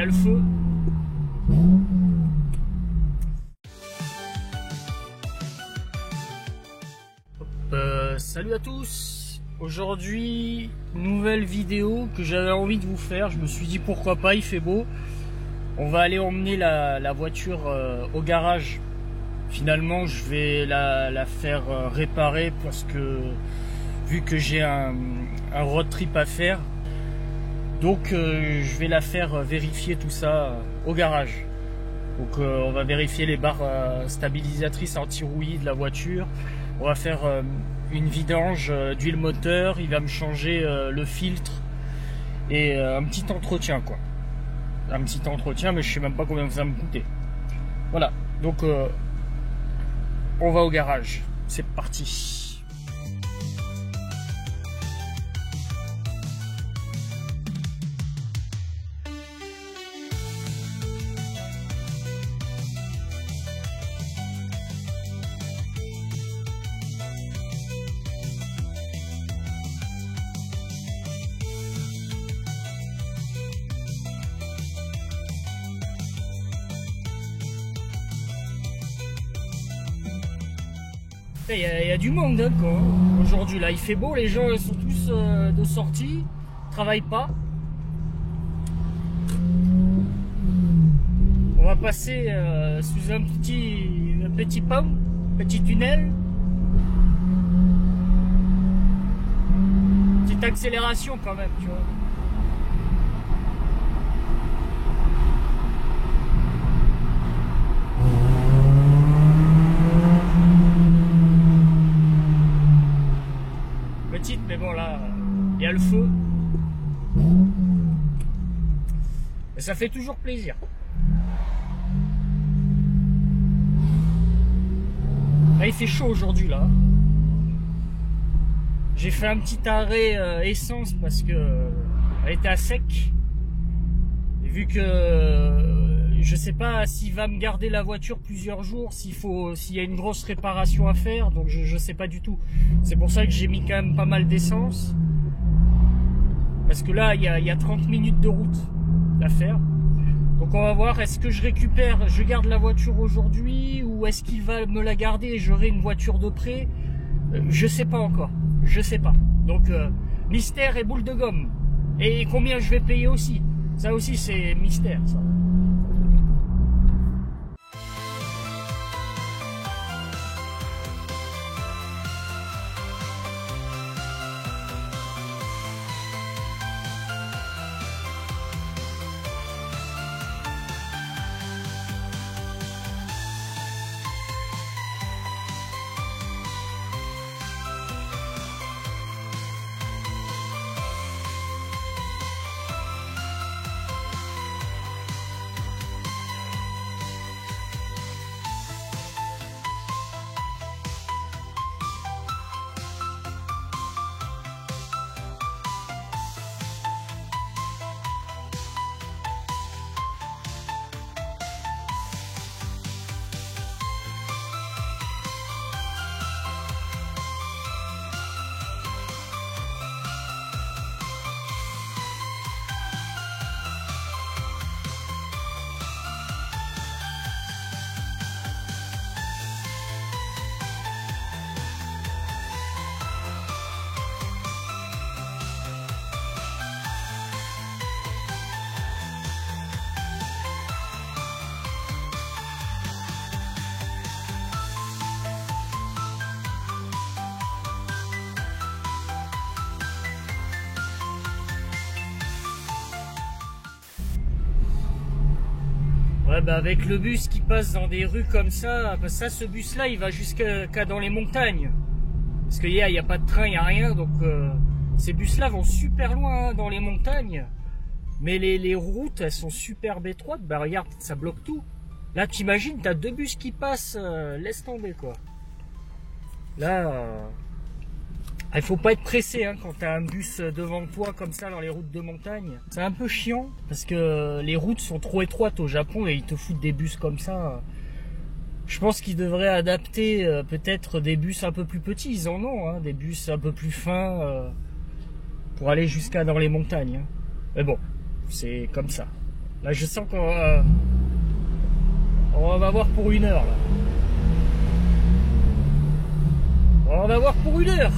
a le feu. Salut à tous. Aujourd'hui, nouvelle vidéo que j'avais envie de vous faire. Je me suis dit pourquoi pas, il fait beau. On va aller emmener la voiture au garage. Finalement, je vais la faire réparer parce que vu que j'ai un road trip à faire, donc je vais la faire vérifier tout ça au garage. Donc on va vérifier les barres stabilisatrices anti-roulis de la voiture. On va faire une vidange d'huile moteur. Il va me changer le filtre et un petit entretien quoi. Un petit entretien, mais je sais même pas combien ça va me coûter. Voilà, donc on va au garage. C'est parti. Il y a du monde hein, aujourd'hui là, il fait beau, les gens sont tous de sortie, travaillent pas. On va passer sous un petit pont, petit tunnel. Petite accélération quand même, tu vois. Mais bon là, il y a le feu. Et ça fait toujours plaisir. Là, il fait chaud aujourd'hui là. J'ai fait un petit arrêt essence parce que elle était à sec. Et vu que je sais pas s'il va me garder la voiture plusieurs jours, s'il y a une grosse réparation à faire, donc je sais pas du tout. C'est pour ça que j'ai mis quand même pas mal d'essence. Parce que là, il y a 30 minutes de route à faire. Donc on va voir, est-ce que je garde la voiture aujourd'hui, ou est-ce qu'il va me la garder et j'aurai une voiture de prêt? Je sais pas encore, je sais pas. Donc mystère et boule de gomme. Et combien je vais payer aussi. Ça aussi c'est mystère ça. Ouais, bah avec le bus qui passe dans des rues comme ça, bah ça, ce bus-là, il va jusqu'à dans les montagnes. Parce qu'il y a pas de train, il n'y a rien, donc ces bus-là vont super loin hein, dans les montagnes. Mais les routes, elles sont superbe étroites. Bah regarde, ça bloque tout. Là, t'imagines, t'as deux bus qui passent, laisse tomber quoi. Là, il faut pas être pressé hein, quand t'as un bus devant toi comme ça dans les routes de montagne. C'est un peu chiant parce que les routes sont trop étroites au Japon et ils te foutent des bus comme ça. Je pense qu'ils devraient adapter peut-être des bus un peu plus petits. Ils en ont, hein, des bus un peu plus fins pour aller jusqu'à dans les montagnes. Hein. Mais bon, c'est comme ça. Là, je sens on va avoir pour 1 heure, là. On va en avoir pour 1 heure.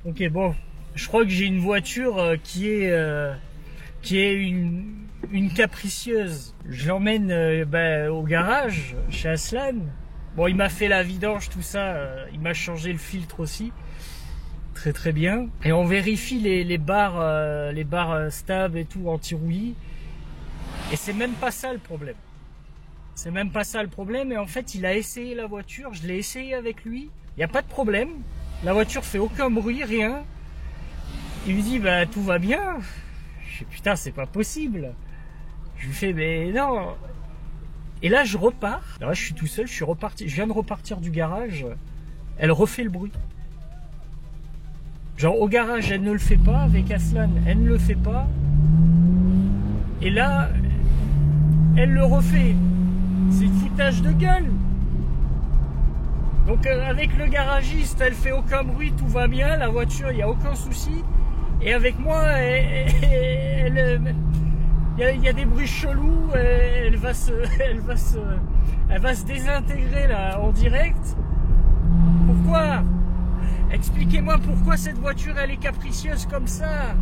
Ok, bon, je crois que j'ai une voiture qui est une capricieuse. Je l'emmène au garage chez Aslan. Bon, il m'a fait la vidange, tout ça. Il m'a changé le filtre aussi. Très très bien. Et on vérifie les barres stab et tout anti-rouillis. Et c'est même pas ça le problème. C'est même pas ça le problème. Et en fait, il a essayé la voiture. Je l'ai essayé avec lui. Il n'y a pas de problème. La voiture fait aucun bruit, rien. Il me dit, bah tout va bien. Je fais, putain, c'est pas possible. Je lui fais, mais non. Et là, je repars. Alors là, je suis tout seul, je viens de repartir du garage. Elle refait le bruit. Genre, au garage, elle ne le fait pas. Avec Aslan, elle ne le fait pas. Et là, elle le refait. C'est une foutage de gueule. Donc avec le garagiste, elle fait aucun bruit, tout va bien, la voiture, il n'y a aucun souci. Et avec moi, il y a des bruits chelous, elle va se désintégrer là en direct. Pourquoi? Expliquez-moi pourquoi cette voiture elle est capricieuse comme ça.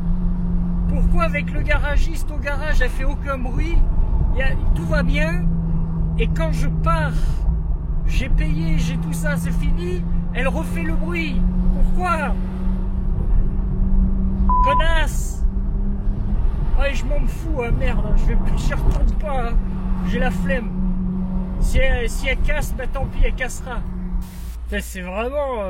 Pourquoi avec le garagiste au garage, elle fait aucun bruit, tout va bien. Et quand je pars, j'ai payé, j'ai tout ça, c'est fini. Elle refait le bruit. Pourquoi? Connasse! Ouais, je m'en fous, hein, merde. J'y retourne pas. Hein. J'ai la flemme. Si elle casse, bah tant pis, elle cassera. C'est vraiment...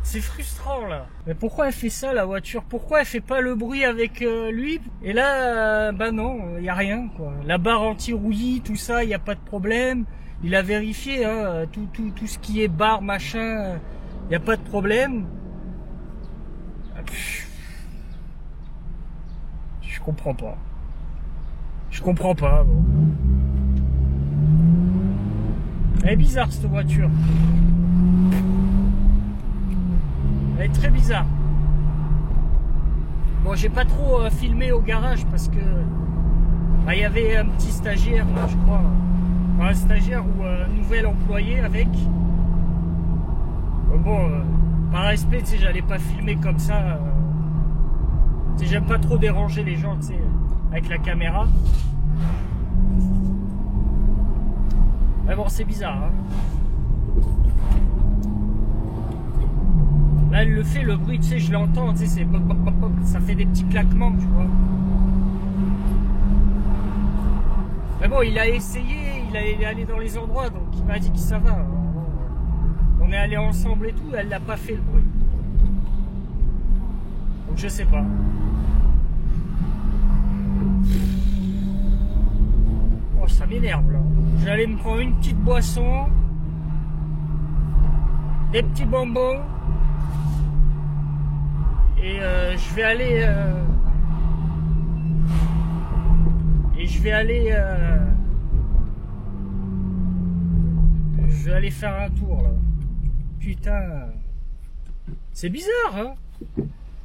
c'est frustrant, là. Mais pourquoi elle fait ça, la voiture? Pourquoi elle fait pas le bruit avec lui? Et là, bah non, y a rien, quoi. La barre anti-rouillis, tout ça, y a pas de problème. Il a vérifié, hein, tout ce qui est barre, machin, il n'y a pas de problème. Je comprends pas. Je comprends pas. Bon. Elle est bizarre cette voiture. Elle est très bizarre. Bon, j'ai pas trop filmé au garage parce que il y avait un petit stagiaire là, je crois. Un stagiaire ou un nouvel employé avec. Bon, par respect, tu sais, j'allais pas filmer comme ça. Tu sais, j'aime pas trop déranger les gens, tu sais, avec la caméra. Mais bon, c'est bizarre. Hein. Là, elle le fait, le bruit, tu sais, je l'entends, tu sais, c'est pop, pop, pop, pop, ça fait des petits claquements, tu vois. Mais bon, il a essayé, il est allé dans les endroits, donc il m'a dit que ça va. On est allé ensemble et tout, elle n'a pas fait le bruit. Donc je sais pas. Oh, ça m'énerve là. J'allais me prendre une petite boisson, des petits bonbons, et je vais aller... je vais aller faire un tour là. Putain, c'est bizarre, hein?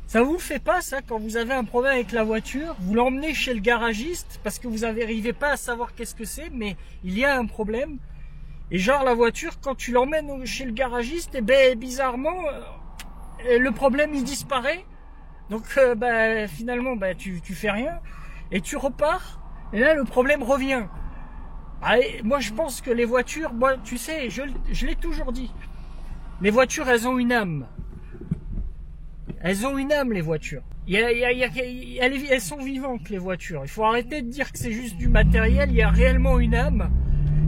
Ça vous fait pas ça quand vous avez un problème avec la voiture, vous l'emmenez chez le garagiste parce que vous n'arrivez pas à savoir qu'est-ce que c'est, mais il y a un problème. Et genre la voiture, quand tu l'emmènes chez le garagiste, et ben bizarrement, le problème il disparaît. Donc finalement tu fais rien et tu repars. Et là, le problème revient. Allez, moi, je pense que les voitures, moi, tu sais, je l'ai toujours dit. Les voitures, elles ont une âme. Elles ont une âme, les voitures. Elles sont vivantes, les voitures. Il faut arrêter de dire que c'est juste du matériel. Il y a réellement une âme.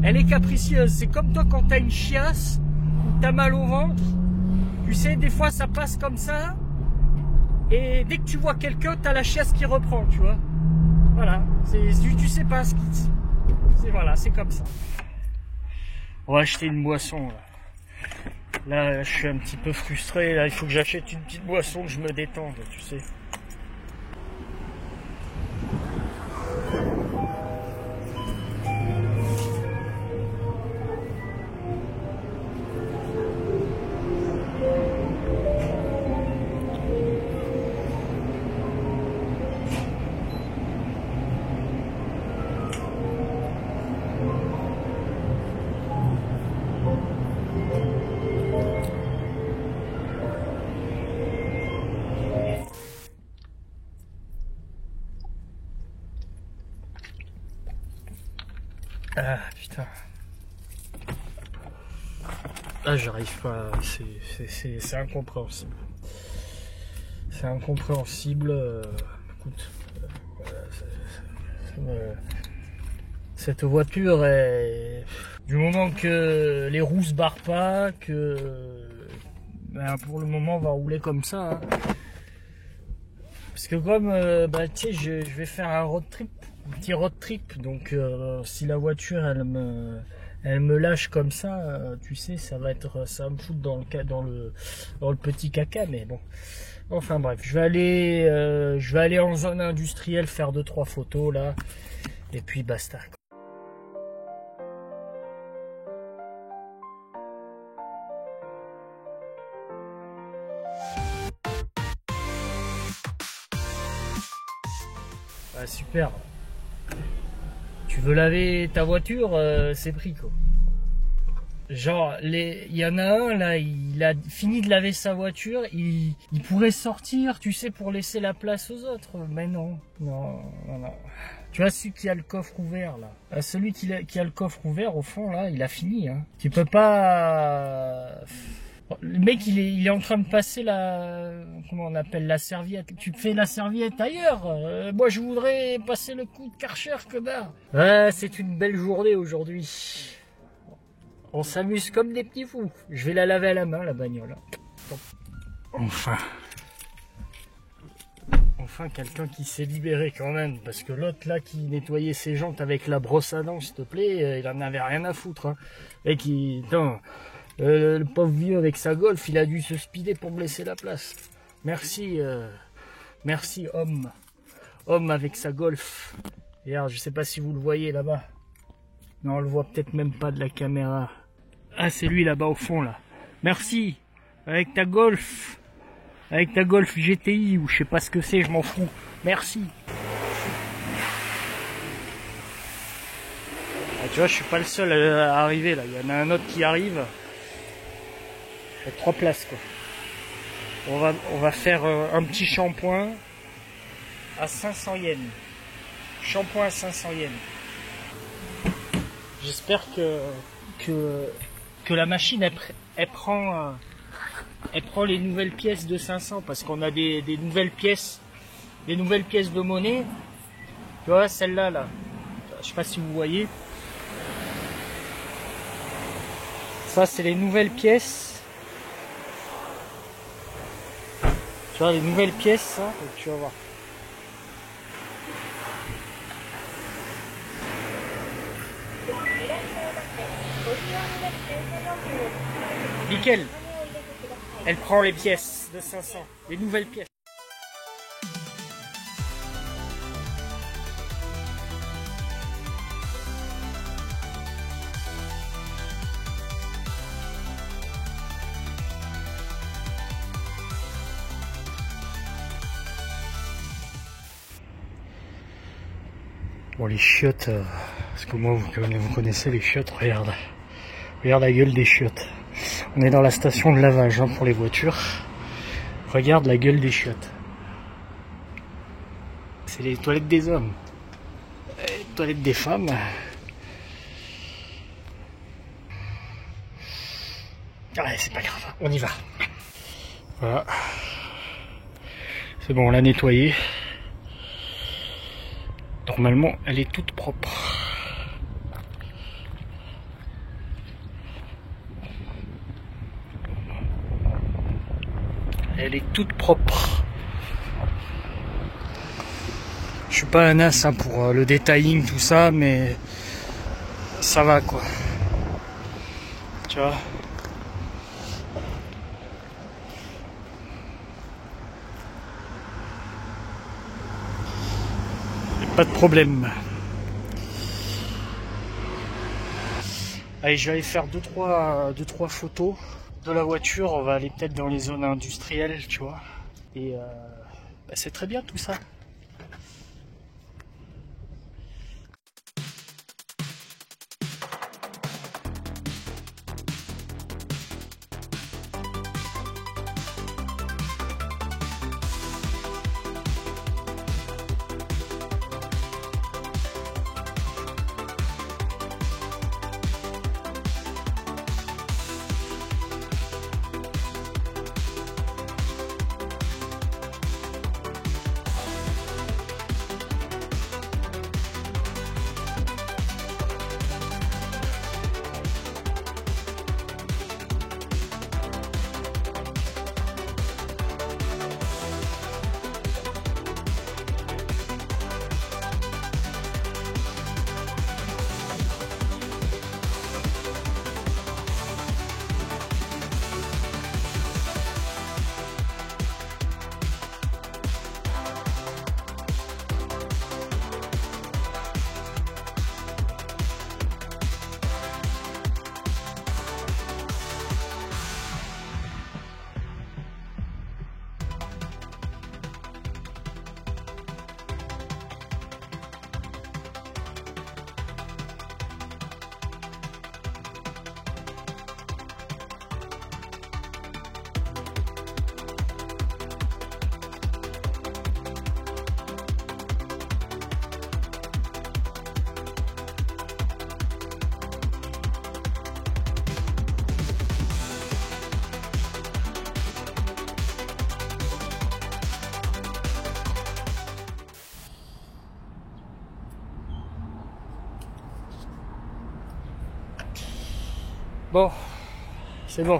Elle est capricieuse. C'est comme toi quand t'as une chiasse, ou t'as mal au ventre. Tu sais, des fois, ça passe comme ça. Et dès que tu vois quelqu'un, t'as la chiasse qui reprend, tu vois. Voilà, tu sais pas ce qui... Voilà, c'est comme ça. On va acheter une boisson. Là, je suis un petit peu frustré. Là, il faut que j'achète une petite boisson, que je me détende, tu sais. Ah putain. Ah j'arrive pas, c'est incompréhensible. C'est incompréhensible. Écoute, cette voiture est... Du moment que les roues se barrent pas, que... pour le moment on va rouler comme ça. Hein. Parce que comme, tu sais, je vais faire un road trip. Un petit road trip, donc si la voiture elle me lâche comme ça, tu sais, ça va me foutre dans le petit caca, mais bon. Enfin bref, je vais aller en zone industrielle faire 2-3 photos là, et puis basta. Ah, super. Tu veux laver ta voiture, c'est pris quoi. Genre, il y en a un là, il a fini de laver sa voiture, il pourrait sortir, tu sais, pour laisser la place aux autres. Mais non. Tu vois, celui qui a le coffre ouvert là, celui qui a le coffre ouvert au fond là, il a fini. Hein. Tu peux pas... Le mec il est en train de passer comment on appelle, la serviette. Tu fais la serviette ailleurs. Moi je voudrais passer le coup de Karcher, connard. Ouais, c'est une belle journée aujourd'hui. On s'amuse comme des petits fous. Je vais la laver à la main, la bagnole. Enfin quelqu'un qui s'est libéré quand même. Parce que l'autre là qui nettoyait ses jantes avec la brosse à dents, s'il te plaît, il en avait rien à foutre. Hein. Et le pauvre vieux avec sa Golf, il a dû se speeder pour me laisser la place. Merci, merci homme. Homme avec sa Golf. Regarde, je sais pas si vous le voyez là-bas. Non, on le voit peut-être même pas de la caméra. Ah, c'est lui là-bas au fond là. Merci. Avec ta Golf. Avec ta Golf GTI ou je sais pas ce que c'est, je m'en fous. Merci. Ah, tu vois, je suis pas le seul à arriver là. Il y en a un autre qui arrive. Il y a 3 places quoi. On va faire un petit shampoing à 500 yens. Shampoing à 500 yens. J'espère que la machine elle prend les nouvelles pièces de 500 parce qu'on a des nouvelles pièces de monnaie. Tu vois celle-là là. je sais pas si vous voyez. Ça c'est les nouvelles pièces. Tu vois les nouvelles pièces, ça, donc tu vas voir. Nickel. Elle prend les pièces de 500, les nouvelles pièces. Bon, les chiottes, parce que moi vous connaissez les chiottes, regarde la gueule des chiottes. On est dans la station de lavage hein, pour les voitures. Regarde la gueule des chiottes. C'est les toilettes des hommes, les toilettes des femmes. Ouais, c'est pas grave, on y va. Voilà. C'est bon, on l'a nettoyée. Normalement, elle est toute propre. Elle est toute propre. Je suis pas un as hein, pour le detailing, tout ça, mais ça va quoi. Tu vois. Pas de problème. Allez, je vais aller faire deux trois photos de la voiture. On va aller peut-être dans les zones industrielles, tu vois. Et bah, c'est très bien tout ça. Bon, c'est bon.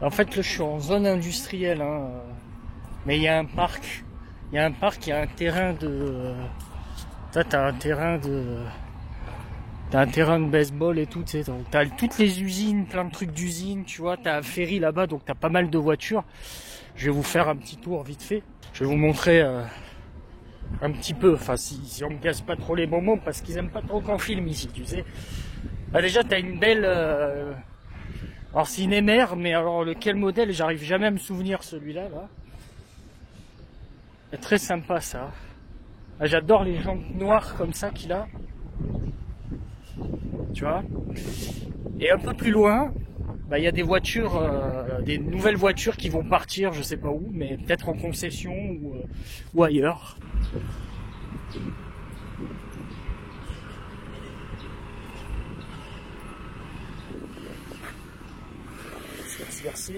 En fait, là, je suis en zone industrielle, hein, mais il y a un parc. Il y a un parc, il y a un terrain de... Là, t'as un terrain de... T'as un terrain de baseball et tout, tu sais. T'as toutes les usines, plein de trucs d'usines, tu vois. T'as un ferry là-bas, donc t'as pas mal de voitures. Je vais vous faire un petit tour vite fait. Je vais vous montrer un petit peu, enfin, si on me casse pas trop les moments, parce qu'ils aiment pas trop qu'on filme ici, tu sais. Bah déjà t'as une belle alors c'est une MR, mais alors lequel modèle, j'arrive jamais à me souvenir, celui-là là. C'est très sympa ça. Ah, j'adore les jantes noires comme ça qu'il a, tu vois. Et un peu plus loin, bah il y a des voitures, des nouvelles voitures qui vont partir, je sais pas où, mais peut-être en concession ou ailleurs. Merci.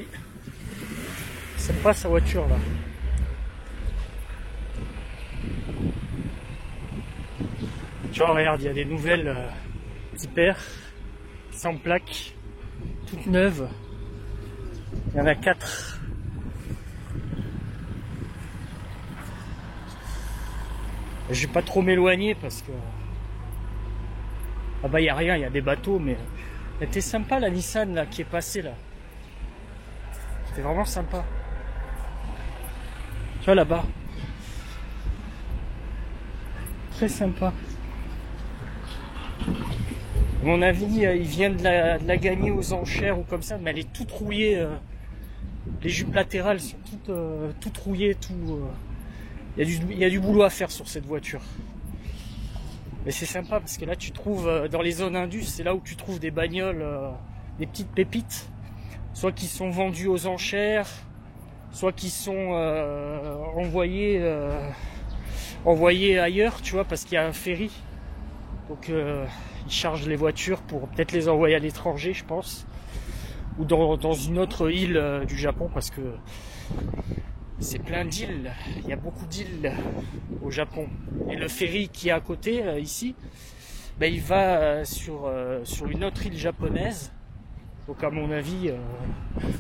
C'est pas sa voiture là. Tu vois, regarde, il y a des nouvelles Tipper, sans plaque, toutes neuves. Il y en a 4. Je vais pas trop m'éloigner parce que là-bas il n'y a rien, il y a des bateaux, mais c'était sympa la Nissan là qui est passée là. C'était vraiment sympa. Tu vois là-bas. Très sympa. À mon avis, il vient de la gagner aux enchères ou comme ça, mais elle est toute rouillée. Les jupes latérales sont toutes rouillées, tout. Il y a du boulot à faire sur cette voiture. Mais c'est sympa parce que là tu trouves dans les zones indus, c'est là où tu trouves des bagnoles, des petites pépites, soit qui sont vendues aux enchères, soit qui sont envoyées ailleurs, tu vois, parce qu'il y a un ferry. Donc ils chargent les voitures pour peut-être les envoyer à l'étranger, je pense, ou dans une autre île du Japon, parce que c'est plein d'îles, il y a beaucoup d'îles au Japon. Et le ferry qui est à côté, ici, ben, il va sur une autre île japonaise. Donc à mon avis,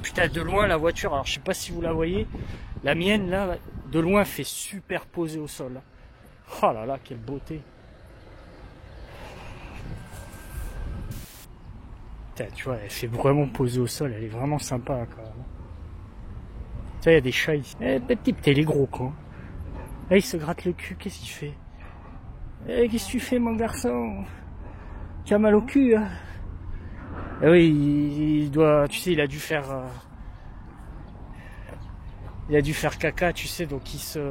putain, de loin la voiture, alors je sais pas si vous la voyez, la mienne là, de loin fait super posée au sol. Oh là là, quelle beauté. Putain, tu vois, elle fait vraiment poser au sol, elle est vraiment sympa quand même. Tu vois, il y a des chats ici. Eh, petit, putain, il est gros, quoi. Là, il se gratte le cul, qu'est-ce qu'il fait? Eh, qu'est-ce que tu fais, mon garçon? Tu as mal au cul, hein? Eh oui, il doit, tu sais, il a dû faire caca, tu sais, donc tu sais,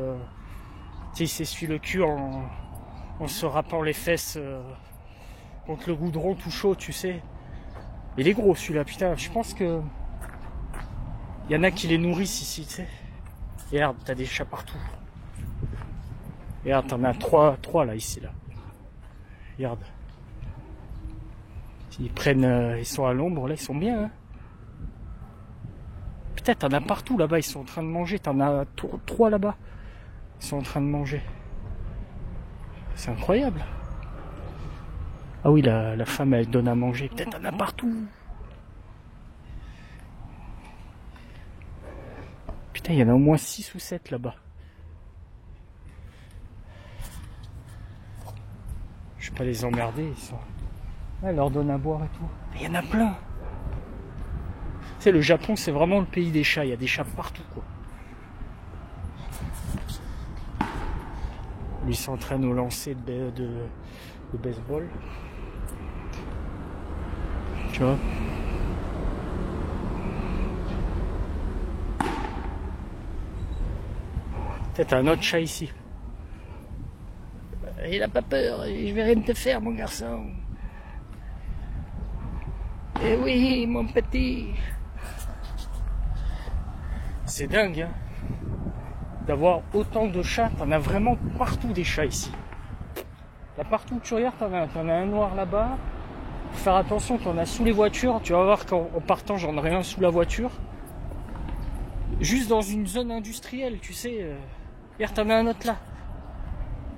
il s'essuie le cul en se râpant les fesses contre le goudron tout chaud, tu sais. Il est gros, celui-là, putain, je pense que il y en a qui les nourrissent ici, tu sais. Et regarde, t'as des chats partout. Et regarde, t'en as trois là, ici, là. Regarde. Ils sont à l'ombre, là, ils sont bien, hein. Putain, t'en as partout, là-bas, ils sont en train de manger. T'en as 3 là-bas. Ils sont en train de manger. C'est incroyable. Ah oui, la femme, elle donne à manger. Putain, t'en as partout. Putain, il y en a au moins 6 ou 7 là-bas. Je vais pas les emmerder, ils sont... Elle leur donne à boire et tout. Il y en a plein. Tu sais, le Japon, c'est vraiment le pays des chats. Il y a des chats partout, quoi. Lui s'entraîne au lancer de baseball. Tu vois. Peut-être un autre chat ici. Il a pas peur, je vais rien te faire, mon garçon. Eh oui, mon petit. C'est dingue, hein, d'avoir autant de chats. T'en as vraiment partout des chats ici. Là, partout où tu regardes, t'en as un noir là-bas. Faut faire attention, t'en as sous les voitures. Tu vas voir qu'en partant, j'en ai rien sous la voiture. Juste dans une zone industrielle, tu sais. Regarde, t'en as un autre là.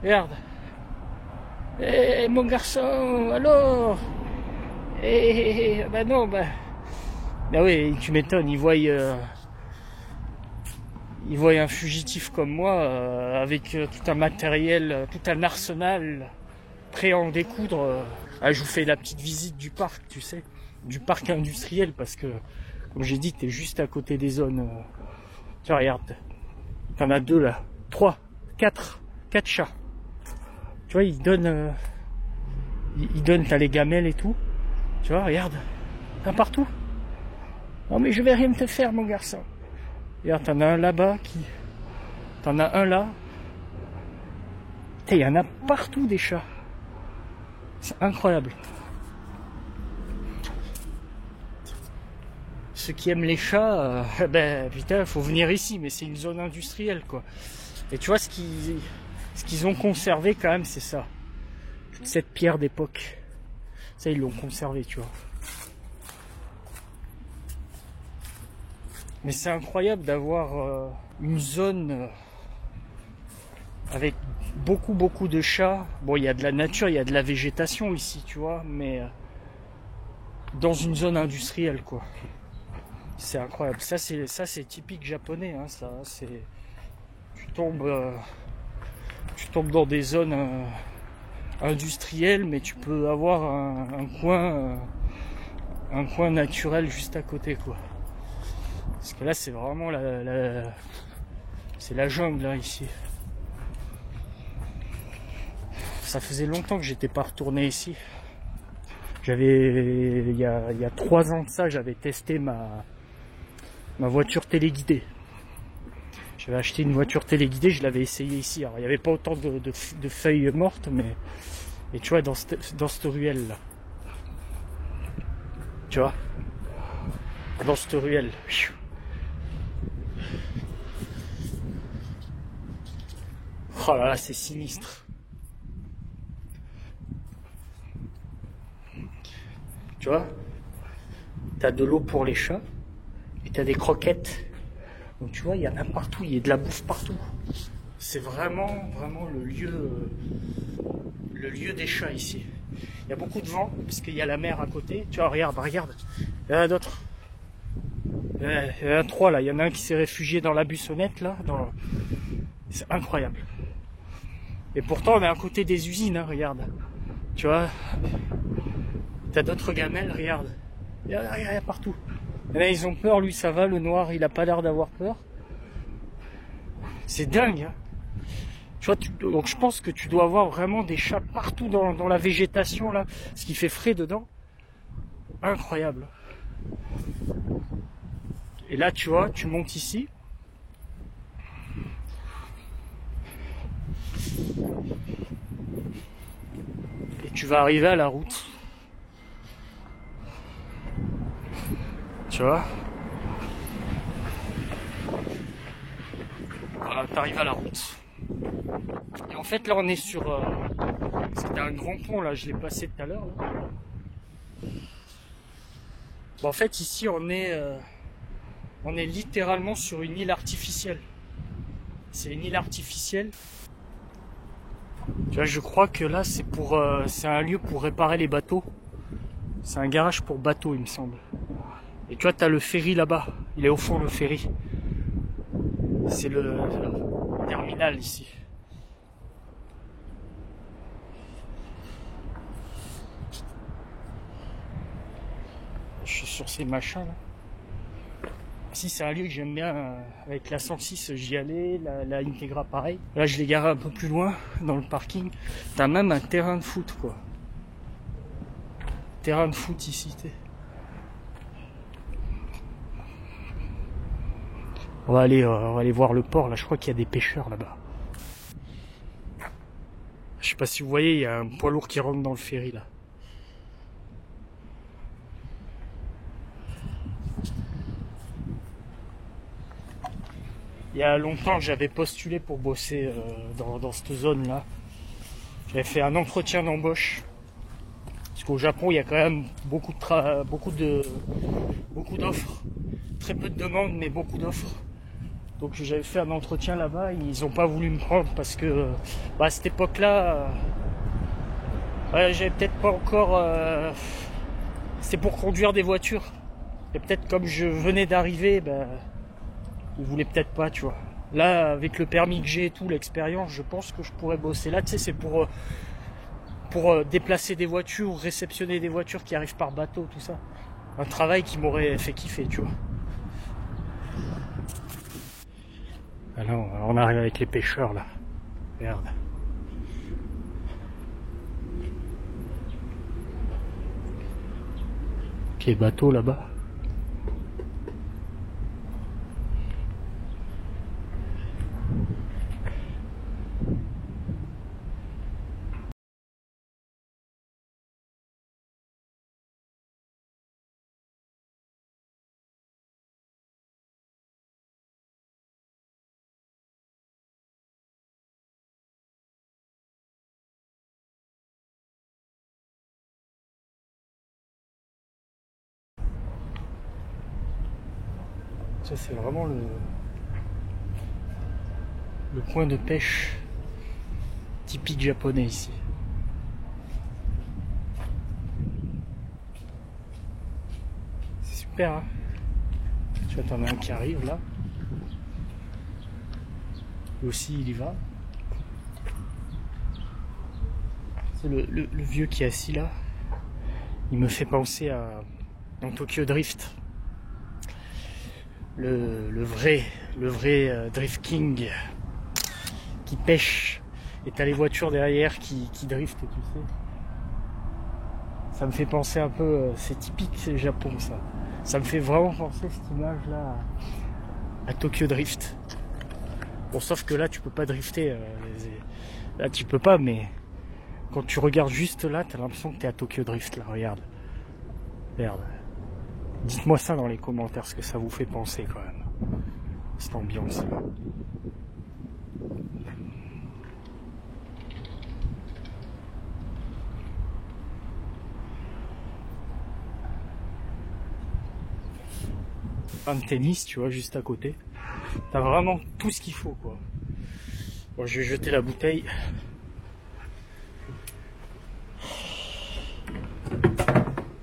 Regarde. Eh, mon garçon, alors. Eh, bah non, bah oui, tu m'étonnes, ils voient un fugitif comme moi, avec tout un matériel, tout un arsenal, prêt à en découdre. Je vous fais la petite visite du parc, tu sais, du parc industriel, parce que, comme j'ai dit, t'es juste à côté des zones. Tiens, regarde, t'en as 2 là, 3, 4 chats. Tu vois, ils donnent, t'as les gamelles et tout. Tu vois, regarde, t'en as partout. Non mais je vais rien te faire, mon garçon. Regarde, t'en as un là-bas t'en as un là. Il y en a partout des chats. C'est incroyable. Ceux qui aiment les chats, ben putain, faut venir ici, mais c'est une zone industrielle, quoi. Et tu vois, ce qu'ils ont conservé quand même, c'est ça. Toute cette pierre d'époque. Ça, ils l'ont conservé, tu vois. Mais c'est incroyable d'avoir une zone avec beaucoup de chats. Bon, il y a de la nature, il y a de la végétation ici, tu vois, mais dans une zone industrielle, quoi. C'est incroyable. Ça c'est typique japonais, hein, ça. C'est tu tombes dans des zones industrielles, mais tu peux avoir un coin naturel juste à côté, quoi. Parce que là, c'est vraiment c'est la jungle, hein, ici. Ça faisait longtemps que j'étais pas retourné ici. Il y a 3 ans de ça, j'avais testé ma voiture téléguidée. J'avais acheté une voiture téléguidée, je l'avais essayé ici. Alors, il n'y avait pas autant de feuilles mortes, mais et tu vois, dans cette ruelle là, tu vois, dans cette ruelle. Oh là là, c'est sinistre. Tu vois, t'as de l'eau pour les chats et t'as des croquettes. Donc tu vois, il y en a partout, il y a de la bouffe partout. C'est vraiment le lieu des chats ici. Il y a beaucoup de vent parce qu'il y a la mer à côté. Tu vois, regarde. Il y en a d'autres. Il y en a 3 là. Il y en a un qui s'est réfugié dans la buissonnette là. C'est incroyable. Et pourtant on est à côté des usines, hein, regarde. Tu vois, t'as d'autres gamelles, regarde. Il y a partout. Et là ils ont peur, lui ça va, le noir il a pas l'air d'avoir peur. C'est dingue, hein. Tu vois, donc je pense que tu dois avoir vraiment des chats partout dans la végétation là, ce qui fait frais dedans. Incroyable. Et là tu vois, tu montes ici. Et tu vas arriver à la route. Tu vois, voilà, t'arrives à la route. Et en fait là on est sur c'était un grand pont là, je l'ai passé tout à l'heure là. Bon, en fait ici on est littéralement sur une île artificielle. C'est une île artificielle. Tu vois, je crois que là c'est un lieu pour réparer les bateaux. C'est un garage pour bateaux, il me semble. Et tu vois, t'as le ferry là-bas. Il est au fond, le ferry. C'est le terminal ici. Je suis sur ces machins là. Si, c'est un lieu que j'aime bien. Avec la 106, j'y allais. La Integra, pareil. Là, je l'ai garé un peu plus loin, dans le parking. T'as même un terrain de foot, quoi. Terrain de foot ici, t'es. On va aller voir le port là, je crois qu'il y a des pêcheurs là-bas. Je sais pas si vous voyez, il y a un poids lourd qui rentre dans le ferry là. Il y a longtemps j'avais postulé pour bosser dans cette zone là. J'avais fait un entretien d'embauche. Parce qu'au Japon il y a quand même beaucoup d'offres. Très peu de demandes mais beaucoup d'offres. Donc j'avais fait un entretien là-bas, ils n'ont pas voulu me prendre parce que à cette époque-là, j'avais peut-être pas encore... c'était pour conduire des voitures. Et peut-être comme je venais d'arriver, ils voulaient peut-être pas, tu vois. Là, avec le permis que j'ai et tout, l'expérience, je pense que je pourrais bosser. Là, tu sais, c'est pour déplacer des voitures, réceptionner des voitures qui arrivent par bateau, tout ça. Un travail qui m'aurait fait kiffer, tu vois. Alors, on arrive avec les pêcheurs là. Merde. Ok, bateau là-bas. Ça c'est vraiment le coin de pêche typique japonais ici. C'est super, hein. Tu vois, t'en as un qui arrive là. Lui aussi, il y va. C'est le vieux qui est assis là. Il me fait penser à Tokyo Drift. Le vrai Drift King qui pêche. Et t'as les voitures derrière qui driftent, tu sais. Ça me fait penser un peu, c'est typique, c'est le Japon ça. Ça me fait vraiment penser cette image là à Tokyo Drift. Bon, sauf que là tu peux pas drifter. Là tu peux pas, mais quand tu regardes juste là, t'as l'impression que t'es à Tokyo Drift là, regarde. Merde. Dites-moi ça dans les commentaires, ce que ça vous fait penser quand même. Cette ambiance là. Un tennis, tu vois, juste à côté. T'as vraiment tout ce qu'il faut, quoi. Bon, je vais jeter la bouteille.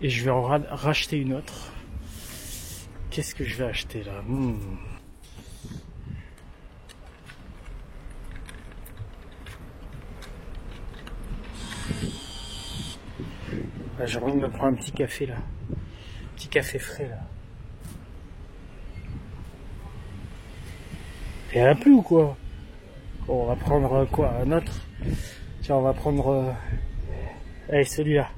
Et je vais en racheter une autre. Qu'est-ce que je vais acheter là? J'ai envie de me prendre un petit café là. Un petit café frais là. Il y en a plus ou quoi? Bon, on va prendre quoi? Un autre? Tiens, on va prendre... allez, celui-là.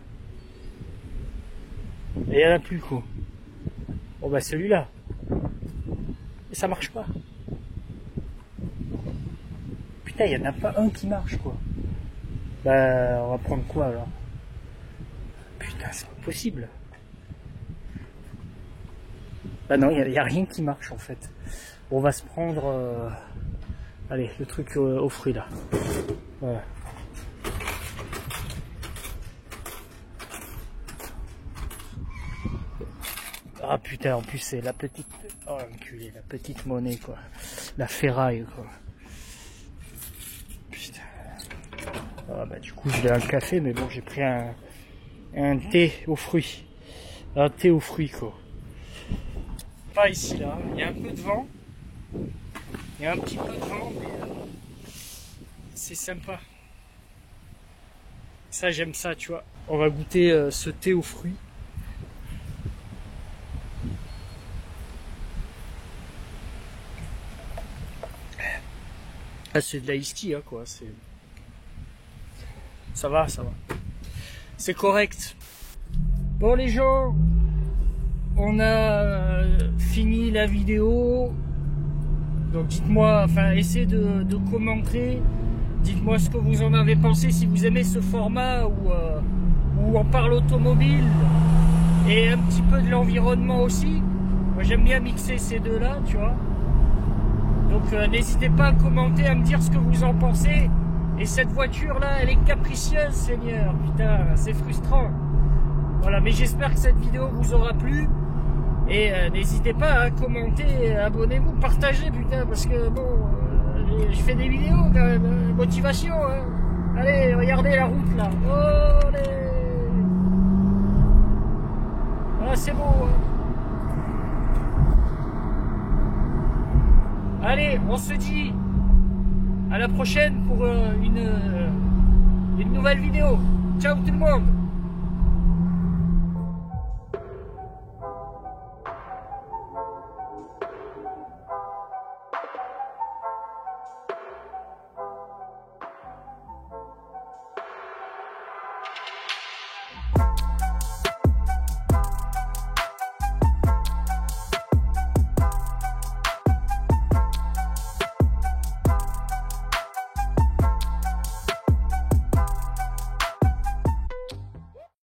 Et il y en a plus quoi. Bon bah celui-là. Et ça marche pas. Putain, il y en a pas un qui marche quoi. Bah, on va prendre quoi alors? Putain, c'est pas possible. Bah non, il y a rien qui marche en fait. On va se prendre... allez, le truc aux fruits là. Voilà. Ah putain, en plus c'est la petite... oh enculé, la petite monnaie quoi. La ferraille quoi. Putain. Ah bah du coup je vais un café, mais bon j'ai pris un thé aux fruits. Un thé aux fruits quoi. Pas ici là, il y a un peu de vent. Il y a un petit peu de vent, mais c'est sympa. Ça j'aime ça, tu vois. On va goûter ce thé aux fruits. Ah, c'est de la iced tea, hein, quoi. Ça va, ça va. C'est correct. Bon les gens, on a fini la vidéo. Donc dites-moi, enfin essayez de commenter. Dites-moi ce que vous en avez pensé, si vous aimez ce format où on parle automobile et un petit peu de l'environnement aussi. Moi j'aime bien mixer ces deux-là, tu vois. Donc n'hésitez pas à commenter, à me dire ce que vous en pensez. Et cette voiture-là, elle est capricieuse, Seigneur. Putain, c'est frustrant. Voilà, mais j'espère que cette vidéo vous aura plu. Et n'hésitez pas à commenter, abonnez-vous, partagez, putain, parce que bon, je fais des vidéos quand même, motivation. Hein. Allez, regardez la route là. Olé. Voilà, c'est bon. Hein. Allez, on se dit à la prochaine pour une nouvelle vidéo. Ciao tout le monde.